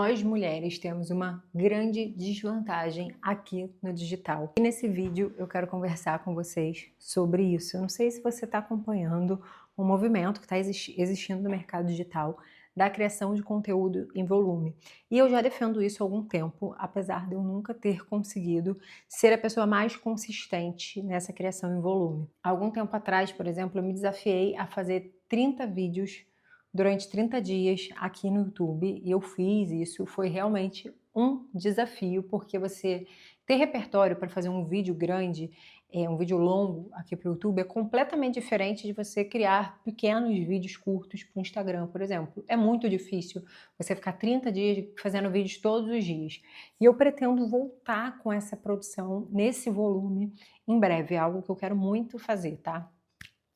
Nós mulheres temos uma grande desvantagem aqui no digital. E nesse vídeo eu quero conversar com vocês sobre isso. Eu não sei se você está acompanhando o movimento que está existindo no mercado digital da criação de conteúdo em volume. E eu já defendo isso há algum tempo, apesar de eu nunca ter conseguido ser a pessoa mais consistente nessa criação em volume. Há algum tempo atrás, por exemplo, eu me desafiei a fazer 30 vídeos durante 30 dias aqui no YouTube, e eu fiz isso. Foi realmente um desafio, porque você ter repertório para fazer um vídeo grande, um vídeo longo aqui para o YouTube, é completamente diferente de você criar pequenos vídeos curtos para o Instagram, por exemplo. É muito difícil você ficar 30 dias fazendo vídeos todos os dias. E eu pretendo voltar com essa produção nesse volume em breve, é algo que eu quero muito fazer, tá?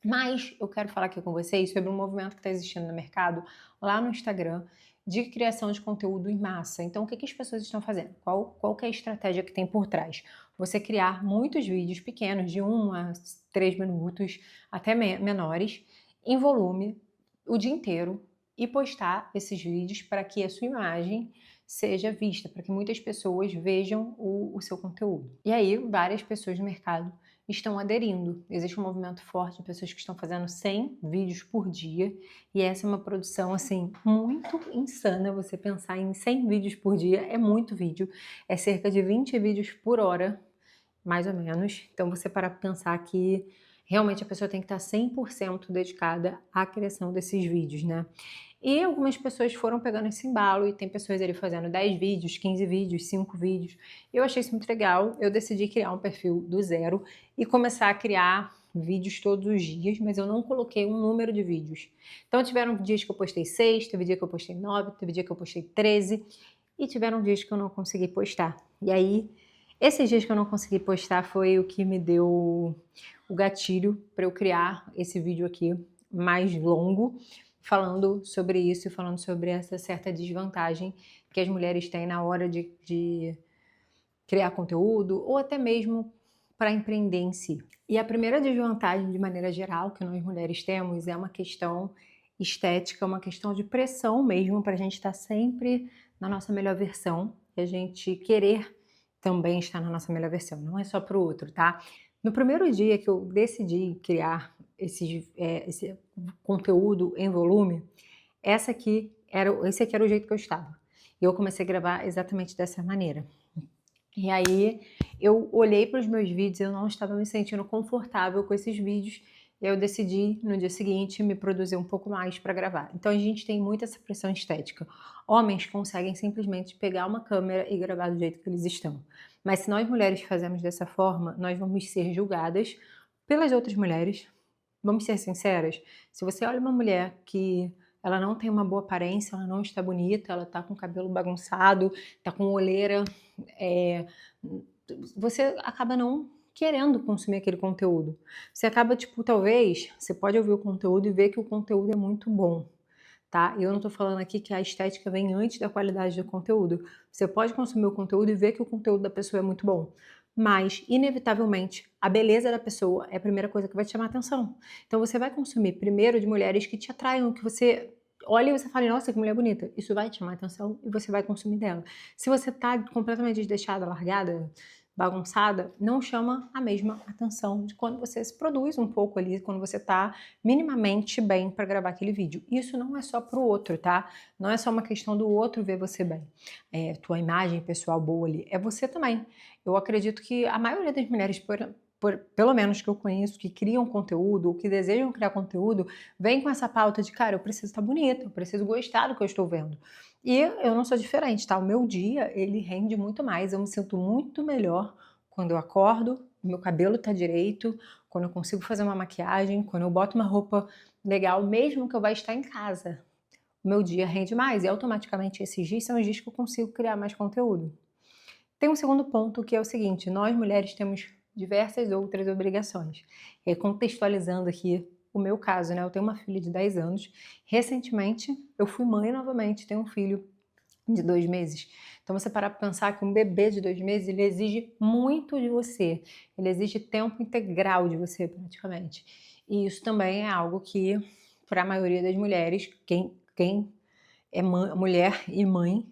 Mas eu quero falar aqui com vocês sobre um movimento que está existindo no mercado, lá no Instagram, de criação de conteúdo em massa. Então, o que as pessoas estão fazendo? Qual que é a estratégia que tem por trás? Você criar muitos vídeos pequenos, de 1 a 3 minutos, até menores, em volume, o dia inteiro, e postar esses vídeos para que a sua imagem seja vista, para que muitas pessoas vejam o seu conteúdo. E aí, várias pessoas no mercado estão aderindo. Existe um movimento forte de pessoas que estão fazendo 100 vídeos por dia, e essa é uma produção, assim, muito insana. Você pensar em 100 vídeos por dia é muito vídeo, é cerca de 20 vídeos por hora, mais ou menos. Então você para pensar que realmente a pessoa tem que estar 100% dedicada à criação desses vídeos, né? E algumas pessoas foram pegando esse embalo, e tem pessoas ali fazendo 10 vídeos, 15 vídeos, 5 vídeos. Eu achei isso muito legal. Eu decidi criar um perfil do zero e começar a criar vídeos todos os dias, mas eu não coloquei um número de vídeos. Então tiveram dias que eu postei 6, teve dia que eu postei 9, teve dia que eu postei 13, e tiveram dias que eu não consegui postar. E aí, esses dias que eu não consegui postar foi o que me deu o gatilho para eu criar esse vídeo aqui mais longo, falando sobre isso e falando sobre essa certa desvantagem que as mulheres têm na hora de criar conteúdo, ou até mesmo para empreender em si. E a primeira desvantagem, de maneira geral, que nós mulheres temos é uma questão estética, uma questão de pressão mesmo, para a gente estar sempre na nossa melhor versão, e a gente querer também estar na nossa melhor versão, não é só para o outro, tá? No primeiro dia que eu decidi criar esse conteúdo em volume, esse aqui era o jeito que eu estava. E eu comecei a gravar exatamente dessa maneira. E aí eu olhei para os meus vídeos e eu não estava me sentindo confortável com esses vídeos. E eu decidi, no dia seguinte, me produzir um pouco mais para gravar. Então a gente tem muito essa pressão estética. Homens conseguem simplesmente pegar uma câmera e gravar do jeito que eles estão. Mas se nós mulheres fazemos dessa forma, nós vamos ser julgadas pelas outras mulheres. Vamos ser sinceras, se você olha uma mulher que ela não tem uma boa aparência, ela não está bonita, ela está com o cabelo bagunçado, está com olheira, você acaba não querendo consumir aquele conteúdo. Você acaba, tipo, talvez, você pode ouvir o conteúdo e ver que o conteúdo é muito bom, tá? Eu não tô falando aqui que a estética vem antes da qualidade do conteúdo. Você pode consumir o conteúdo e ver que o conteúdo da pessoa é muito bom, mas, inevitavelmente, a beleza da pessoa é a primeira coisa que vai te chamar a atenção. Então você vai consumir primeiro de mulheres que te atraiam, que você olha e você fala, nossa, que mulher bonita. Isso vai te chamar a atenção e você vai consumir dela. Se você tá completamente desleixada, largada, bagunçada, não chama a mesma atenção de quando você se produz um pouco ali, quando você tá minimamente bem para gravar aquele vídeo. Isso não é só pro outro, tá? Não é só uma questão do outro ver você bem. Tua imagem pessoal boa ali, é você também. Eu acredito que a maioria das mulheres, pelo menos que eu conheço, que criam conteúdo ou que desejam criar conteúdo, vem com essa pauta de, cara, eu preciso estar bonita, eu preciso gostar do que eu estou vendo. E eu não sou diferente, tá? O meu dia, ele rende muito mais, eu me sinto muito melhor quando eu acordo, meu cabelo tá direito, quando eu consigo fazer uma maquiagem, quando eu boto uma roupa legal, mesmo que eu vá estar em casa. O meu dia rende mais e automaticamente esses dias são os dias que eu consigo criar mais conteúdo. Tem um segundo ponto, que é o seguinte: nós mulheres temos diversas outras obrigações. E aí, contextualizando aqui o meu caso, né? Eu tenho uma filha de 10 anos. Recentemente, eu fui mãe novamente, tenho um filho de 2 meses. Então, você parar para pensar que um bebê de 2 meses, ele exige muito de você. Ele exige tempo integral de você, praticamente. E isso também é algo que, para a maioria das mulheres, quem é mulher e mãe,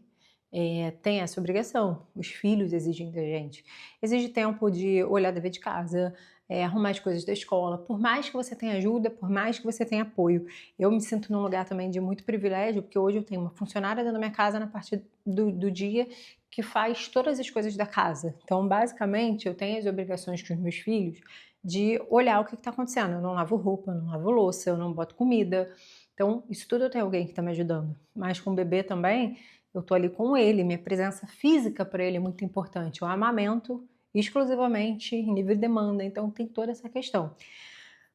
tem essa obrigação. Os filhos exigem da gente. Exige tempo de olhar dever de casa, arrumar as coisas da escola. Por mais que você tenha ajuda, por mais que você tenha apoio. Eu me sinto num lugar também de muito privilégio, porque hoje eu tenho uma funcionária dentro da minha casa na parte do dia que faz todas as coisas da casa. Então, basicamente, eu tenho as obrigações com os meus filhos de olhar o que está acontecendo. Eu não lavo roupa, eu não lavo louça, eu não boto comida. Então, isso tudo eu tenho alguém que está me ajudando. Mas com o bebê também, eu tô ali com ele, minha presença física para ele é muito importante. Eu amamento exclusivamente em livre demanda, então tem toda essa questão.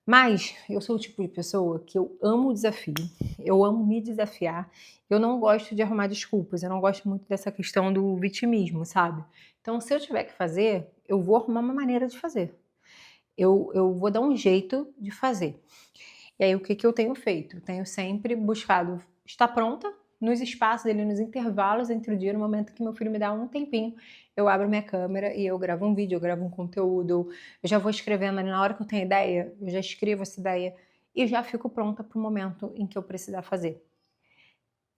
Mas eu sou o tipo de pessoa que eu amo o desafio, eu amo me desafiar, eu não gosto de arrumar desculpas, eu não gosto muito dessa questão do vitimismo, sabe? Então, se eu tiver que fazer, eu vou arrumar uma maneira de fazer. Eu vou dar um jeito de fazer. E aí, o que eu tenho feito? Eu tenho sempre buscado estar pronta nos espaços dele, nos intervalos entre o dia, no momento que meu filho me dá um tempinho, eu abro minha câmera e eu gravo um vídeo, eu gravo um conteúdo, eu já vou escrevendo ali na hora que eu tenho ideia, eu já escrevo essa ideia e já fico pronta para o momento em que eu precisar fazer.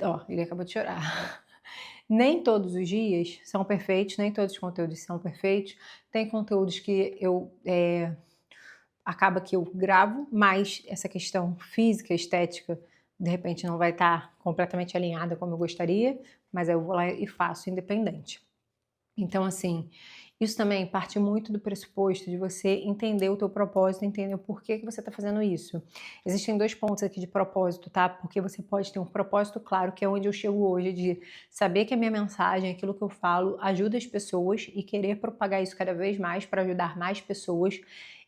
Ó, ele acabou de chorar. Nem todos os dias são perfeitos, nem todos os conteúdos são perfeitos. Tem conteúdos que acaba que eu gravo, mas essa questão física, estética, de repente não vai estar completamente alinhada como eu gostaria, mas aí eu vou lá e faço independente. Então, assim, isso também parte muito do pressuposto de você entender o teu propósito, entender o porquê que você está fazendo isso. Existem 2 pontos aqui de propósito, tá? Porque você pode ter um propósito claro, que é onde eu chego hoje, de saber que a minha mensagem, aquilo que eu falo, ajuda as pessoas e querer propagar isso cada vez mais para ajudar mais pessoas.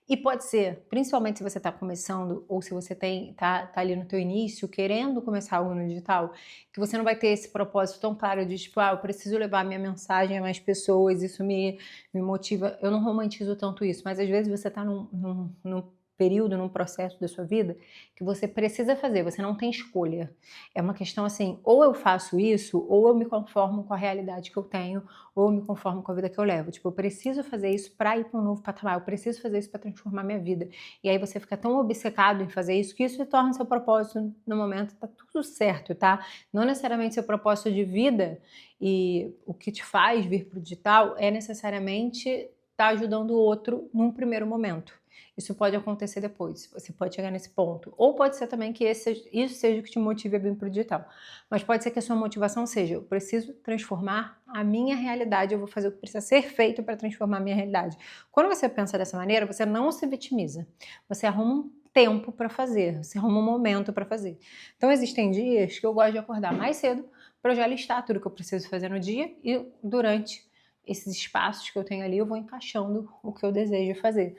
E pode ser, principalmente se você está começando ou se você tá ali no teu início, querendo começar algo no digital, que você não vai ter esse propósito tão claro de tipo, eu preciso levar minha mensagem a mais pessoas, isso me motiva. Eu não romantizo tanto isso, mas às vezes você está num período, num processo da sua vida que você precisa fazer, você não tem escolha. É uma questão assim, ou eu faço isso, ou eu me conformo com a realidade que eu tenho, ou eu me conformo com a vida que eu levo. Tipo, eu preciso fazer isso para ir para um novo patamar, eu preciso fazer isso para transformar minha vida. E aí você fica tão obcecado em fazer isso que isso se torna seu propósito no momento, tá tudo certo, tá? Não necessariamente seu propósito de vida e o que te faz vir para o digital é necessariamente estar ajudando o outro num primeiro momento. Isso pode acontecer depois, você pode chegar nesse ponto. Ou pode ser também que isso seja o que te motive a vir para o digital. Mas pode ser que a sua motivação seja, eu preciso transformar a minha realidade, eu vou fazer o que precisa ser feito para transformar a minha realidade. Quando você pensa dessa maneira, você não se vitimiza. Você arruma um tempo para fazer, você arruma um momento para fazer. Então existem dias que eu gosto de acordar mais cedo para eu já listar tudo que eu preciso fazer no dia e durante esses espaços que eu tenho ali eu vou encaixando o que eu desejo fazer.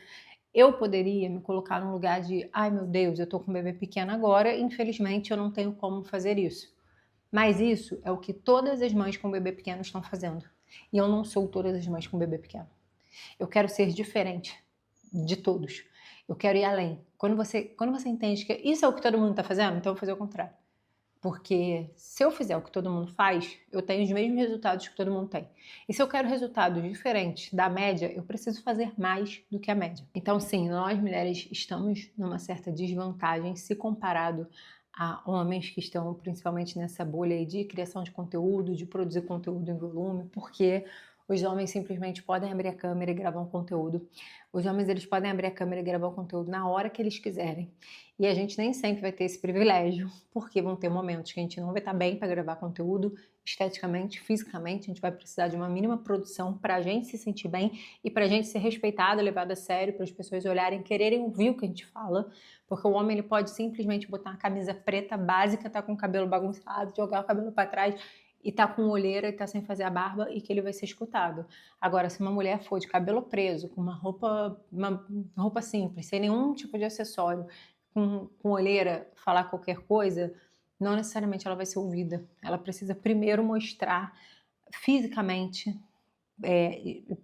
Eu poderia me colocar num lugar de, ai meu Deus, eu tô com um bebê pequeno agora, infelizmente eu não tenho como fazer isso. Mas isso é o que todas as mães com bebê pequeno estão fazendo. E eu não sou todas as mães com bebê pequeno. Eu quero ser diferente de todos. Eu quero ir além. Quando você entende que isso é o que todo mundo está fazendo, então eu vou fazer o contrário. Porque se eu fizer o que todo mundo faz, eu tenho os mesmos resultados que todo mundo tem. E se eu quero resultados diferentes da média, eu preciso fazer mais do que a média. Então, sim, nós mulheres estamos numa certa desvantagem se comparado a homens que estão principalmente nessa bolha aí de criação de conteúdo, de produzir conteúdo em volume, porque os homens simplesmente podem abrir a câmera e gravar um conteúdo. Os homens, eles podem abrir a câmera e gravar um conteúdo na hora que eles quiserem. E a gente nem sempre vai ter esse privilégio, porque vão ter momentos que a gente não vai estar bem para gravar conteúdo, esteticamente, fisicamente, a gente vai precisar de uma mínima produção para a gente se sentir bem e para a gente ser respeitado, levado a sério, para as pessoas olharem, quererem ouvir o que a gente fala, porque o homem ele pode simplesmente botar uma camisa preta básica, tá com o cabelo bagunçado, jogar o cabelo para trás e tá com olheira e tá sem fazer a barba e que ele vai ser escutado. Agora, se uma mulher for de cabelo preso, com uma roupa simples, sem nenhum tipo de acessório, com olheira, falar qualquer coisa, não necessariamente ela vai ser ouvida. Ela precisa primeiro mostrar fisicamente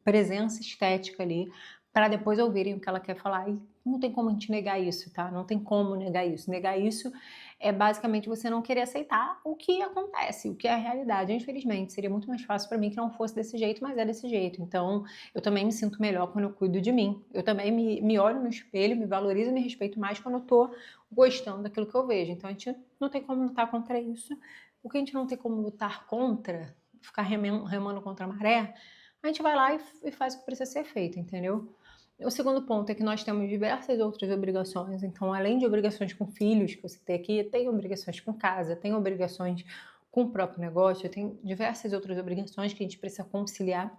presença estética ali, para depois ouvirem o que ela quer falar. E não tem como a gente negar isso, tá? Não tem como negar isso. Negar isso é basicamente você não querer aceitar o que acontece, o que é a realidade. Infelizmente, seria muito mais fácil para mim que não fosse desse jeito, mas é desse jeito. Então, eu também me sinto melhor quando eu cuido de mim. Eu também me olho no espelho, me valorizo e me respeito mais quando eu tô gostando daquilo que eu vejo. Então, a gente não tem como lutar contra isso. O que a gente não tem como lutar contra ficar remando contra a maré, a gente vai lá e faz o que precisa ser feito, entendeu? O segundo ponto é que nós temos diversas outras obrigações, então além de obrigações com filhos, que você tem aqui, tem obrigações com casa, tem obrigações com o próprio negócio, tem diversas outras obrigações que a gente precisa conciliar.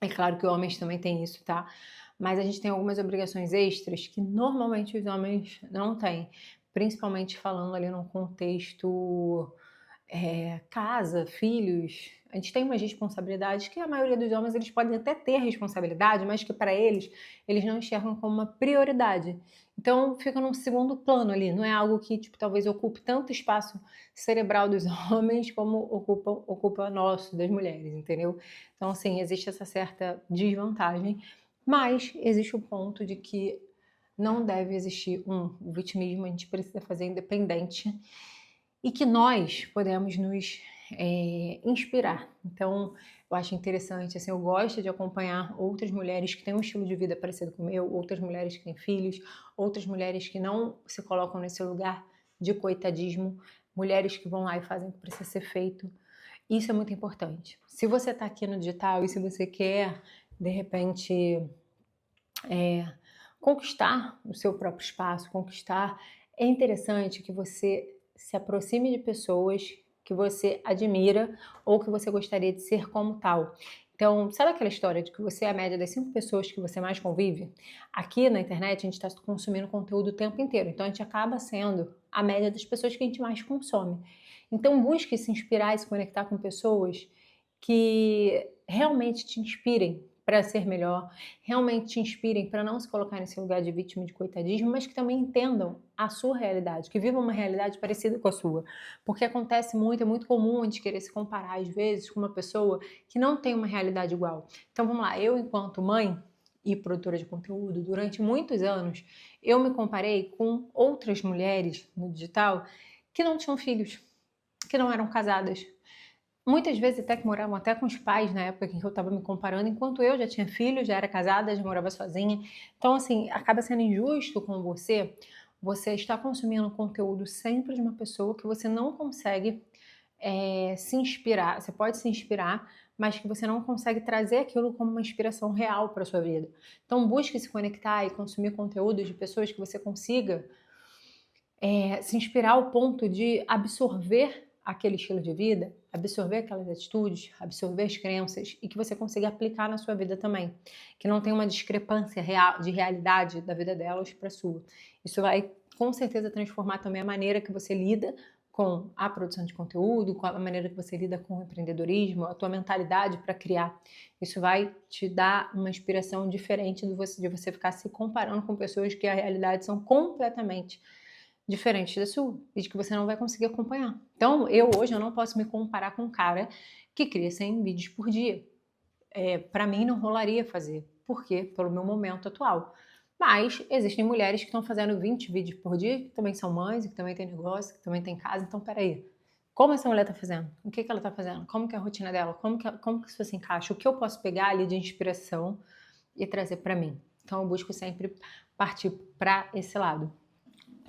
É claro que homens também têm isso, tá? Mas a gente tem algumas obrigações extras que normalmente os homens não têm, principalmente falando ali num contexto casa, filhos. A gente tem umas responsabilidades que a maioria dos homens eles podem até ter responsabilidade, mas que para eles não enxergam como uma prioridade. Então fica num segundo plano ali, não é algo que tipo, talvez ocupe tanto espaço cerebral dos homens como ocupa nosso, das mulheres, entendeu? Então assim, existe essa certa desvantagem, mas existe o ponto de que não deve existir o vitimismo, a gente precisa fazer independente e que nós podemos nos inspirar. Então, eu acho interessante, assim, eu gosto de acompanhar outras mulheres que têm um estilo de vida parecido com o meu, outras mulheres que têm filhos, outras mulheres que não se colocam nesse lugar de coitadismo, mulheres que vão lá e fazem o que precisa ser feito. Isso é muito importante. Se você está aqui no digital e se você quer, de repente, conquistar o seu próprio espaço, é interessante que você se aproxime de pessoas que você admira ou que você gostaria de ser como tal. Então, sabe aquela história de que você é a média das 5 pessoas que você mais convive? Aqui na internet a gente está consumindo conteúdo o tempo inteiro, então a gente acaba sendo a média das pessoas que a gente mais consome. Então busque se inspirar e se conectar com pessoas que realmente te inspirem para ser melhor, realmente te inspirem para não se colocar nesse lugar de vítima de coitadismo, mas que também entendam a sua realidade, que vivam uma realidade parecida com a sua. Porque acontece muito, é muito comum a gente querer se comparar às vezes com uma pessoa que não tem uma realidade igual. Então vamos lá, eu enquanto mãe e produtora de conteúdo, durante muitos anos, eu me comparei com outras mulheres no digital que não tinham filhos, que não eram casadas. Muitas vezes até que moravam até com os pais na época em que eu estava me comparando, enquanto eu já tinha filho, já era casada, já morava sozinha. Então, assim, acaba sendo injusto com você, você está consumindo conteúdo sempre de uma pessoa que você não consegue se inspirar. Você pode se inspirar, mas que você não consegue trazer aquilo como uma inspiração real para sua vida. Então, busque se conectar e consumir conteúdo de pessoas que você consiga se inspirar ao ponto de absorver aquele estilo de vida, absorver aquelas atitudes, absorver as crenças e que você consiga aplicar na sua vida também. Que não tem uma discrepância real, de realidade da vida delas para a sua. Isso vai com certeza transformar também a maneira que você lida com a produção de conteúdo, com a maneira que você lida com o empreendedorismo, a tua mentalidade para criar. Isso vai te dar uma inspiração diferente de você ficar se comparando com pessoas que a realidade são completamente diferente da sua e de que você não vai conseguir acompanhar. Então, hoje eu não posso me comparar com um cara que cria 100 vídeos por dia. Para mim não rolaria fazer. Por quê? Pelo meu momento atual. Mas existem mulheres que estão fazendo 20 vídeos por dia, que também são mães, que também têm negócio, que também têm casa. Então, peraí. Como essa mulher está fazendo? O que ela está fazendo? Como que é a rotina dela? Como que isso se encaixa? O que eu posso pegar ali de inspiração e trazer para mim? Então, eu busco sempre partir para esse lado.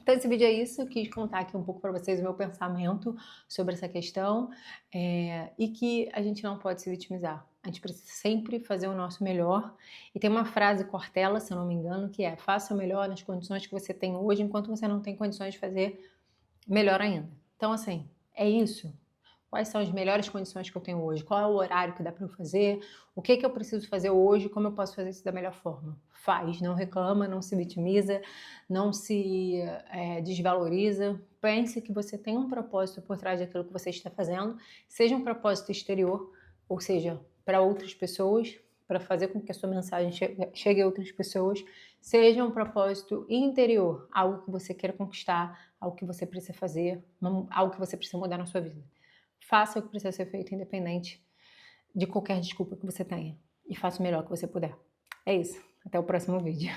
Então esse vídeo é isso, eu quis contar aqui um pouco para vocês o meu pensamento sobre essa questão e que a gente não pode se vitimizar. A gente precisa sempre fazer o nosso melhor. E tem uma frase Cortella, se eu não me engano, que é: faça o melhor nas condições que você tem hoje, enquanto você não tem condições de fazer melhor ainda. Então assim, é isso. Quais são as melhores condições que eu tenho hoje? Qual é o horário que dá para eu fazer? O que eu preciso fazer hoje? Como eu posso fazer isso da melhor forma? Faz, não reclama, não se vitimiza, não se desvaloriza. Pense que você tem um propósito por trás daquilo que você está fazendo, seja um propósito exterior, ou seja, para outras pessoas, para fazer com que a sua mensagem chegue a outras pessoas, seja um propósito interior, algo que você queira conquistar, algo que você precisa fazer, algo que você precisa mudar na sua vida. Faça o que precisa ser feito, independente de qualquer desculpa que você tenha. E faça o melhor que você puder. É isso. Até o próximo vídeo.